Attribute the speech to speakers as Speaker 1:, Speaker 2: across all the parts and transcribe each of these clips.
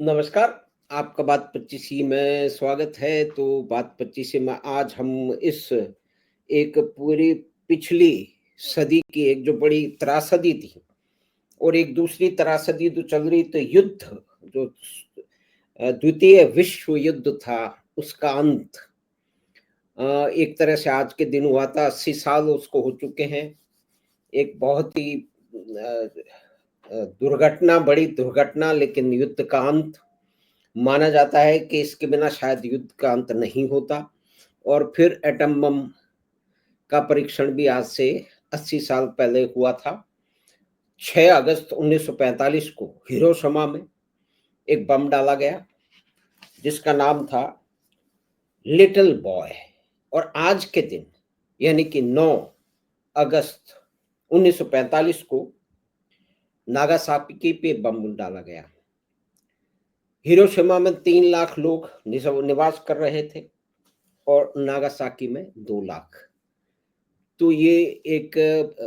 Speaker 1: नमस्कार, आपका बात 25 में स्वागत है। तो बात 25 में आज हम इस एक पूरी पिछली सदी की एक जो बड़ी त्रासदी थी और एक दूसरी त्रासदी जो चल रही तो युद्ध जो द्वितीय विश्व युद्ध था उसका अंत। एक तरह से आज के दिन हुआ था, 80 साल उसको हो चुके हैं। एक बहुत ही दुर्घटना, बड़ी दुर्घटना, लेकिन युद्ध का अंत माना जाता है कि इसके बिना शायद युद्ध का अंत नहीं होता। और फिर एटम बम का परीक्षण भी आज से 80 साल पहले हुआ था। 6 अगस्त 1945 को हिरोशिमा में एक बम डाला गया जिसका नाम था लिटिल बॉय। और आज के दिन यानी कि 9 अगस्त 1945 को नागासाकी पे बम डाला गया। हिरोशिमा में 3 लाख लोग निवास कर रहे थे और नागासाकी में 2 लाख। तो ये एक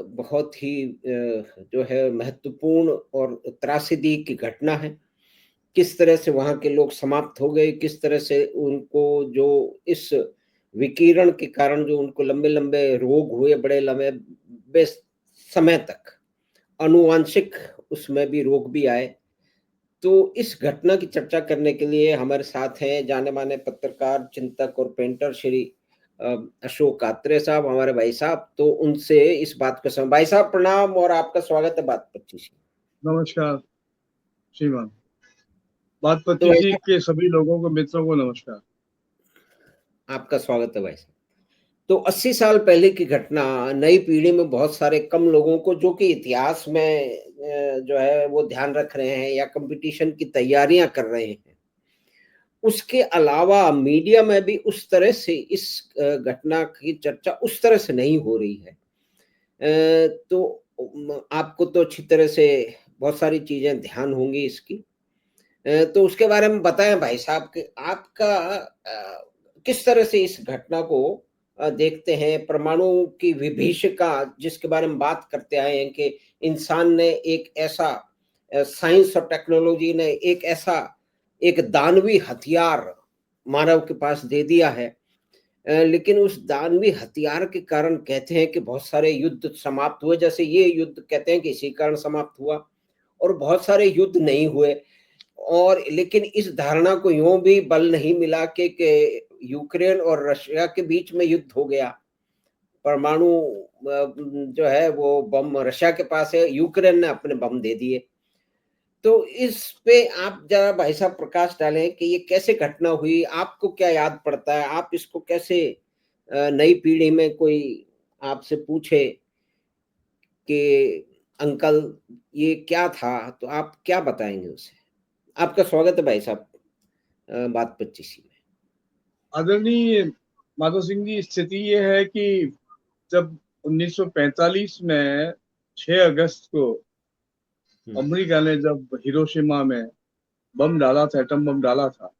Speaker 1: बहुत ही जो है महत्वपूर्ण और त्रासदी की घटना है। किस तरह से वहाँ के लोग समाप्त हो गए, किस तरह से उनको जो इस विकिरण के कारण जो उनको लंबे-लंबे रोग हुए, बड़े लंबे समय तक, आनुवांशिक उसमें भी रोग भी आए। तो इस घटना की चर्चा करने के लिए हमारे साथ हैं जाने-माने पत्रकार, चिंतक और पेंटर श्री अशोक आत्रेय साहब, हमारे भाई साहब। तो उनसे इस बात को भाई साहब प्रणाम और आपका स्वागत है बात 25।
Speaker 2: नमस्कार श्रीमान। बात
Speaker 1: तो भाई
Speaker 2: 25
Speaker 1: साहब
Speaker 2: के सभी लोगों को, मित्रों को नमस्कार।
Speaker 1: आपका स्वागत है भाई साहब। तो 80 साल पहले की घटना नई पीढ़ी में बहुत सारे कम लोगों को, जो कि इतिहास में जो है वो ध्यान रख रहे हैं या कंपटीशन की तैयारियां कर रहे हैं, उसके अलावा मीडिया में भी उस तरह से इस घटना की चर्चा उस तरह से नहीं हो रही है। तो आपको तो अच्छी तरह से बहुत सारी चीजें ध्यान होंगी इसकी। तो उसके बारे में बताएं भाई साहब कि आपका किस तरह से इस घटना को देखते हैं। परमाणु की विभीषिका जिसके बारे में बात करते आए हैं कि इंसान ने एक ऐसा साइंस और टेक्नोलॉजी ने एक ऐसा एक दानवी हथियार मानव के पास दे दिया है। लेकिन उस दानवी हथियार के कारण कहते हैं कि बहुत सारे युद्ध समाप्त हुए, जैसे ये युद्ध कहते हैं कि इसी कारण समाप्त हुआ, और बहुत सारे युद्ध नहीं हुए। और लेकिन इस धारणा को यूं भी बल नहीं मिला कि यूक्रेन और रशिया के बीच में युद्ध हो गया। परमाणु जो है वो बम रशिया के पास है, यूक्रेन ने अपने बम दे दिए। तो इस पे आप जरा भाई साहब प्रकाश डालें कि ये कैसे घटना हुई, आपको क्या याद पड़ता है, आप इसको कैसे नई पीढ़ी में कोई आपसे पूछे कि अंकल ये क्या था, तो आप क्या बताएंगे उसे। आपका स्वागत है भाई साहब बात 25 में।
Speaker 2: आदरणीय माधव सिंह जी, स्थिति ये है कि जब 1945 में 6 अगस्त को अमेरिका ने जब हिरोशिमा में बम डाला था, एटम बम डाला था,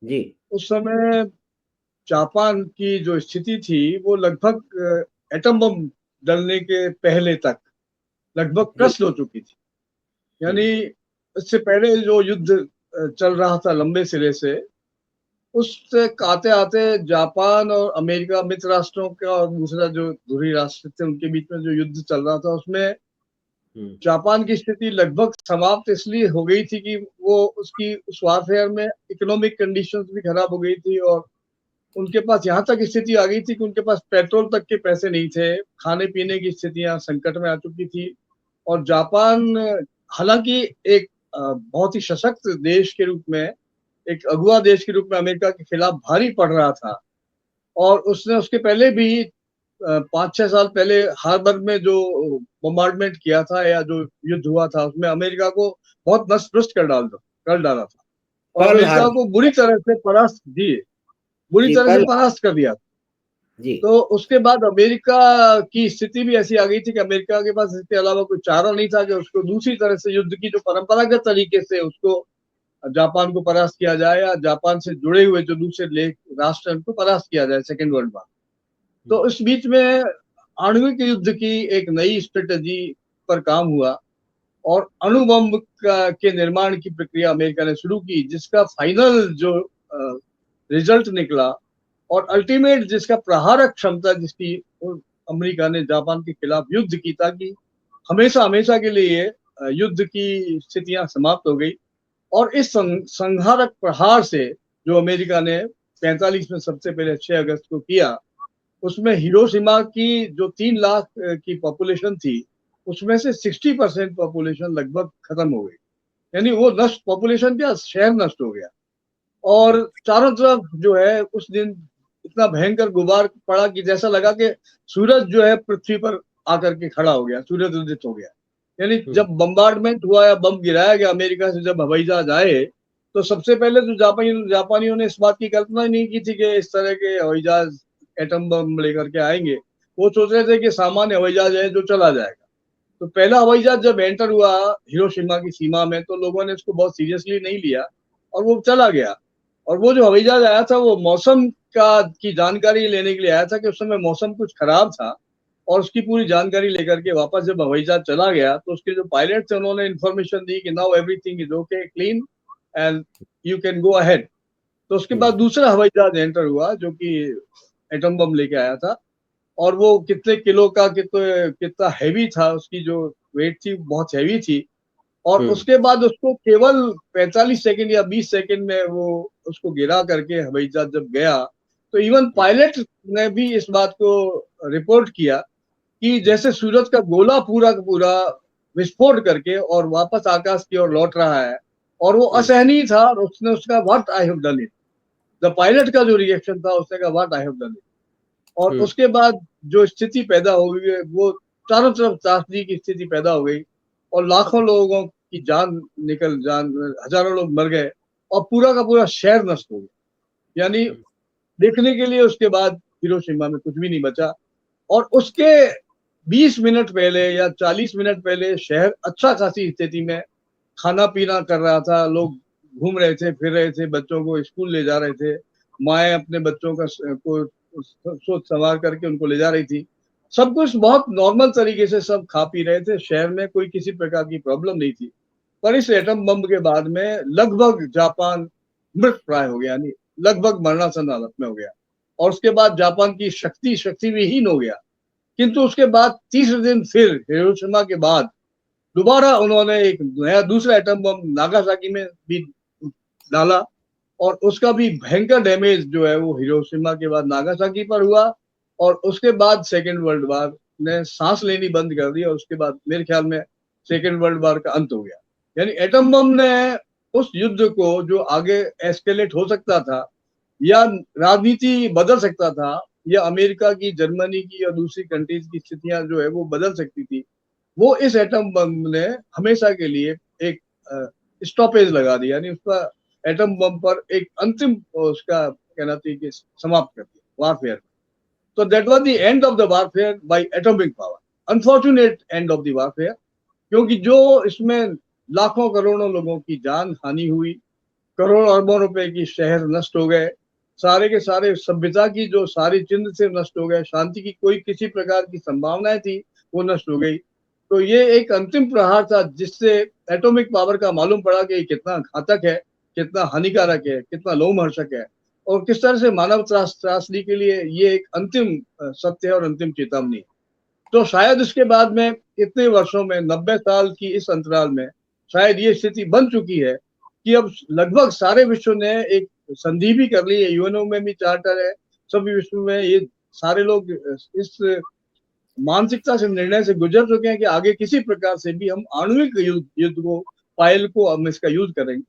Speaker 1: जी
Speaker 2: उस समय जापान की जो स्थिति थी वो लगभग एटम बम डलने के पहले तक लगभग
Speaker 1: जी।
Speaker 2: क्रस्त हो चुकी थी।
Speaker 1: हम्म,
Speaker 2: यानी इससे पहले जो युद्ध चल रहा था लंबे सिरे से, उससे आते आते जापान और अमेरिका मित्र राष्ट्रों का और दूसरा जो धुरी राष्ट्र थे उनके बीच में जो युद्ध चल रहा था, उसमें
Speaker 1: हम्म,
Speaker 2: जापान की स्थिति लगभग समाप्त इसलिए हो गई थी कि वो उसकी उस वारफेयर में इकोनॉमिक कंडीशंस भी खराब हो गई थी और उनके पास यहाँ तक स्थिति आ गई थी कि उनके पास पेट्रोल तक के पैसे नहीं थे, खाने पीने की स्थितियां संकट में आ चुकी थी। और जापान हालांकि एक बहुत ही सशक्त देश के रूप में, एक अगुआ देश के रूप में अमेरिका के खिलाफ भारी पड़ रहा था। और उसने उसके पहले भी 5-6 साल पहले हार्बर में जो बम्बार्डमेंट किया था या जो युद्ध हुआ था, उसमें अमेरिका को बहुत नष्ट भ्रष्ट कर डाला था और
Speaker 1: पर्ल
Speaker 2: अमेरिका
Speaker 1: हार्बर।
Speaker 2: को बुरी
Speaker 1: जी
Speaker 2: तरह से
Speaker 1: पर्ल।
Speaker 2: परास्त कर दिया।
Speaker 1: जी
Speaker 2: तो उसके बाद अमेरिका की स्थिति भी ऐसी आ गई थी कि अमेरिका के पास इसके अलावा कोई चारा नहीं था कि उसको दूसरी तरह से युद्ध की जो परंपरागत तरीके से उसको जापान को परास्त किया जाए या जापान से जुड़े हुए जो दूसरे राष्ट्र हैं उनको परास्त किया जाए सेकेंड वर्ल्ड वॉर। तो इस बीच में आणविक युद्ध की एक नई स्ट्रेटेजी पर काम हुआ और अणु बम के निर्माण की प्रक्रिया अमेरिका ने शुरू की, जिसका फाइनल जो रिजल्ट निकला और अल्टीमेट जिसका प्रहारक क्षमता जिसकी अमेरिका ने जापान के खिलाफ युद्ध की, ताकि हमेशा हमेशा के लिए युद्ध की स्थितियां समाप्त हो गई। और इस संहारक प्रहार से जो अमेरिका ने 45 में सबसे पहले 6 अगस्त को किया, उसमें हिरोशिमा की जो 3 लाख की पॉपुलेशन थी, उसमें से 60% पॉपुलेशन लगभग खत्म हो गई। यानी वो नष्ट, पॉपुलेशन क्या, शहर नष्ट हो गया। और चारों तरफ जो है उस दिन इतना भयंकर गुबार पड़ा कि जैसा लगा कि सूरज जो है पृथ्वी पर आकर के खड़ा हो गया, सूरज उदित हो गया। यानी जब बम्बार्डमेंट हुआ या बम गिराया गया अमेरिका से, जब हवाई जहाज आए, तो सबसे पहले तो जापानियों ने इस बात की कल्पना ही नहीं की थी कि इस तरह के हवाई जहाज एटम बम लेकर के आएंगे। वो सोच रहे थे कि सामान्य हवाई जहाज है जो चला जाएगा। तो पहला हवाई जहाज जब एंटर हुआ हिरोशिमा की सीमा में, तो लोगों ने इसको बहुत सीरियसली नहीं लिया और वो चला गया। और वो जो हवाई जहाज आया था, वो मौसम की जानकारी लेने के लिए आया था कि उस समय मौसम कुछ खराब था, और उसकी पूरी जानकारी लेकर के वापस जब हवाई जहाज चला गया, तो उसके जो पायलट थे उन्होंने इन्फॉर्मेशन दी कि now everything is okay, clean and you can go ahead. तो उसके बाद दूसरा हवाई जहाज एंटर हुआ जो कि एटम बम लेके आया था, और वो कितने किलो का, कितना हैवी था, उसकी जो वेट थी बहुत हैवी थी। और उसके बाद उसको केवल 45 सेकंड या 20 सेकंड में वो उसको गिरा करके हवाई जहाज जब गया, तो इवन पायलट ने भी इस बात को रिपोर्ट किया कि जैसे सूरज का गोला पूरा का पूरा विस्फोट करके और वापस आकाश की ओर लौट रहा है, और वो असहनीय था। और उसने उसका what I have done it, the pilot का जो रिएक्शन था, उसने कहा what I have done it. और उसके बाद जो स्थिति पैदा हो गई, वो चारों तरफ त्रासदी की स्थिति पैदा हो गई, और लाखों लोगों की जान, हजारों लोग मर गए, और पूरा का पूरा शहर नष्ट हो गया। यानी देखने के लिए उसके बाद हिरोशिमा में कुछ भी नहीं बचा। और उसके 20 मिनट पहले या 40 मिनट पहले शहर अच्छा खासी स्थिति में खाना पीना कर रहा था, लोग घूम रहे थे, फिर रहे थे, बच्चों को स्कूल ले जा रहे थे, माएँ अपने बच्चों को सोच संवार करके उनको ले जा रही थी। सब कुछ बहुत नॉर्मल तरीके से सब खा पी रहे थे, शहर में कोई किसी प्रकार की प्रॉब्लम नहीं थी। पर इस एटम बम के बाद में लगभग जापान मृत प्राय हो गया, यानी लगभग मरणासन हालत में हो गया। और उसके बाद जापान की शक्ति विहीन हो गया। किंतु उसके बाद तीसरे दिन फिर हिरोशिमा के बाद दोबारा उन्होंने एक नया दूसरा एटम बम नागासाकी में भी डाला, और उसका भी भयंकर डैमेज जो है वो हिरोशिमा के बाद नागासाकी पर हुआ। और उसके बाद सेकेंड वर्ल्ड वार ने सांस लेनी बंद कर दी, और उसके बाद मेरे ख्याल में सेकेंड वर्ल्ड वार का अंत हो गया। यानी एटम बम ने उस युद्ध को जो आगे एस्केलेट हो सकता था, या राजनीति बदल सकता था, या अमेरिका की, जर्मनी की और दूसरी कंट्रीज की स्थितियां जो है वो बदल सकती थी, वो इस एटम बम ने हमेशा के लिए एक स्टॉपेज लगा दिया। यानी उसका एटम बम पर एक अंतिम उसका कहना चाहिए कि समाप्त कर दिया वारफेयर। तो that was the end of the warfare bye atomic power, unfortunate end of the warfare, क्योंकि जो इसमें लाखों करोड़ों लोगों की जान हानि हुई, करोड़ों अरबों रुपए की शहर नष्ट हो गए, सारे के सारे सभ्यता की जो सारी चिन्ह से नष्ट हो गए, शांति की कोई किसी प्रकार की संभावनाएं थी वो नष्ट हो गई। तो ये एक अंतिम प्रहार था जिससे एटॉमिक पावर का मालूम पड़ा कि कितना घातक है, कितना हानिकारक है, कितना लोमहर्षक है, और किस तरह से मानव त्रासदी के लिए ये एक अंतिम सत्य है और अंतिम चेतावनी। तो शायद इसके बाद में इतने वर्षों में, 90 साल की इस अंतराल में, शायद ये स्थिति बन चुकी है कि अब लगभग सारे विश्व ने एक संधि भी कर ली है, यूएनओ में भी चार्टर है, सभी विश्व में ये सारे लोग इस मानसिकता से, निर्णय से गुजर चुके हैं कि आगे किसी प्रकार से भी हम आणविक युद्ध को, पायल को हम इसका यूज करेंगे नहीं